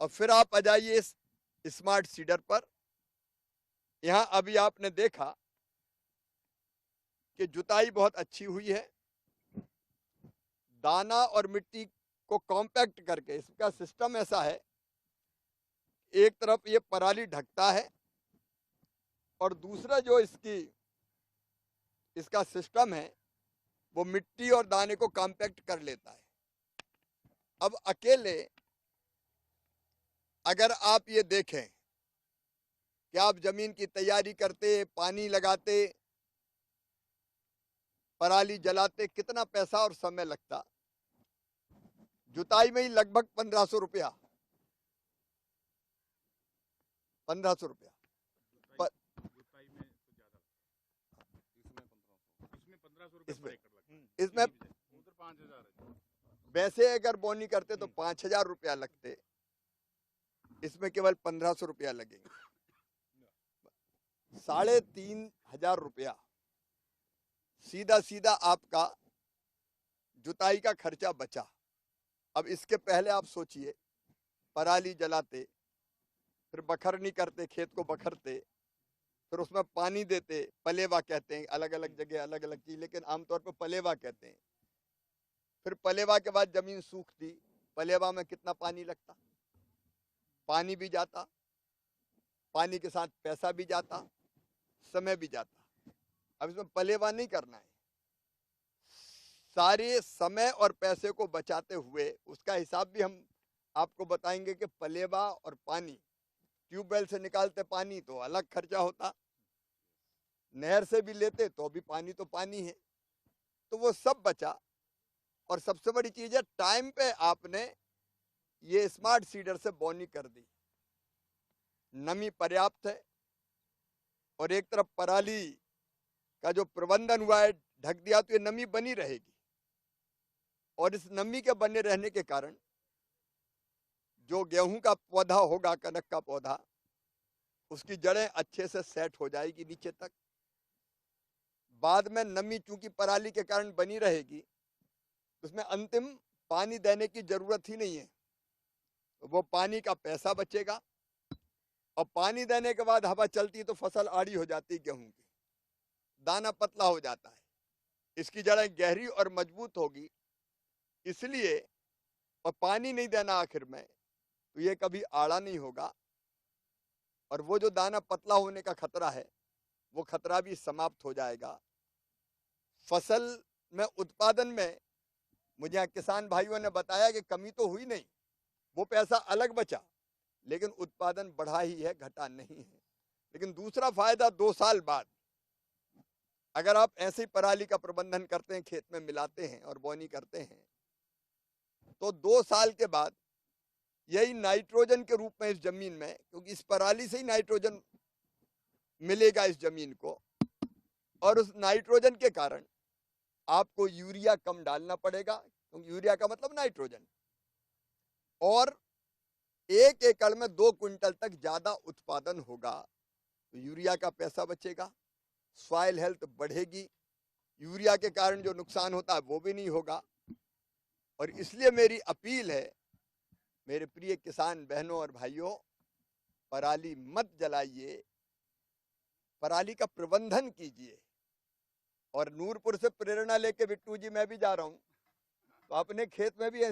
और फिर आप आ जाइए इस स्मार्ट सीडर पर। यहाँ अभी आपने देखा कि जुताई बहुत अच्छी हुई है, दाना और मिट्टी को कॉम्पैक्ट करके इसका सिस्टम ऐसा है, एक तरफ ये पराली ढकता है और दूसरा जो इसका सिस्टम है वो मिट्टी और दाने को कॉम्पैक्ट कर लेता है। अब अकेले अगर आप ये देखें कि आप जमीन की तैयारी करते, पानी लगाते, पराली जलाते, कितना पैसा और समय लगता। जुताई में ही लगभग 1500 रुपया, 1500 रुपया। जुताई में तो ज्यादा, इसमें 1500 रुपये इसमें पर एकड़ लगता है, इसमें उधर 5000 है। वैसे अगर बोनी करते तो 5000 रुपया लगते, इसमें केवल 1500 रुपया लगेंगे। 3500 रुपया सीधा सीधा आपका जुताई का खर्चा बचा। अब इसके पहले आप सोचिए, पराली जलाते, फिर बखरनी करते, खेत को बखरते, फिर उसमें पानी देते, पलेवा कहते हैं, अलग अलग जगह अलग अलग चीज, लेकिन आमतौर पर पलेवा कहते हैं। फिर पलेवा के बाद जमीन सूखती, पलेवा में कितना पानी लगता, पानी भी जाता, पानी के साथ पैसा भी जाता, समय भी जाता। अब इसमें पलेवा नहीं करना है, सारे समय और पैसे को बचाते हुए उसका हिसाब भी हम आपको बताएंगे कि पलेवा और पानी, ट्यूबवेल से निकालते पानी तो अलग खर्चा होता, नहर से भी लेते तो भी पानी तो पानी है, तो वो सब बचा। और सबसे बड़ी चीज है, टाइम पे आपने ये स्मार्ट सीडर से बोनी कर दी, नमी पर्याप्त है, और एक तरफ पराली का जो प्रबंधन हुआ है ढक दिया, तो ये नमी बनी रहेगी। और इस नमी के बने रहने के कारण जो गेहूं का पौधा होगा, कनक का पौधा, उसकी जड़ें अच्छे से सेट हो जाएगी नीचे तक। बाद में नमी चूंकि पराली के कारण बनी रहेगी, उसमें अंतिम पानी देने की जरूरत ही नहीं है, वो पानी का पैसा बचेगा। और पानी देने के बाद हवा चलती तो फसल आड़ी हो जाती गेहूं की, दाना पतला हो जाता है, इसकी जड़ें गहरी और मजबूत होगी, इसलिए। और पानी नहीं देना आखिर में, तो ये कभी आड़ा नहीं होगा, और वो जो दाना पतला होने का खतरा है वो खतरा भी समाप्त हो जाएगा। फसल में उत्पादन में मुझे यहाँ किसान भाइयों ने बताया कि कमी तो हुई नहीं, वो पैसा अलग बचा, लेकिन उत्पादन बढ़ा ही है, घटा नहीं है। लेकिन दूसरा फायदा, 2 साल बाद अगर आप ऐसे ही पराली का प्रबंधन करते हैं, खेत में मिलाते हैं और बोनी करते हैं, तो 2 साल के बाद यही नाइट्रोजन के रूप में इस जमीन में, क्योंकि इस पराली से ही नाइट्रोजन मिलेगा इस जमीन को, और उस नाइट्रोजन के कारण आपको यूरिया कम डालना पड़ेगा, क्योंकि यूरिया का मतलब नाइट्रोजन। और 1 एकड़ में 2 क्विंटल तक ज्यादा उत्पादन होगा, तो यूरिया का पैसा बचेगा, सॉइल हेल्थ बढ़ेगी, यूरिया के कारण जो नुकसान होता है वो भी नहीं होगा। और इसलिए मेरी अपील है, मेरे प्रिय किसान बहनों और भाइयों, पराली मत जलाइए, पराली का प्रबंधन कीजिए। और नूरपुर से प्रेरणा लेके बिट्टू जी मैं भी जा रहा हूं, तो अपने खेत में भी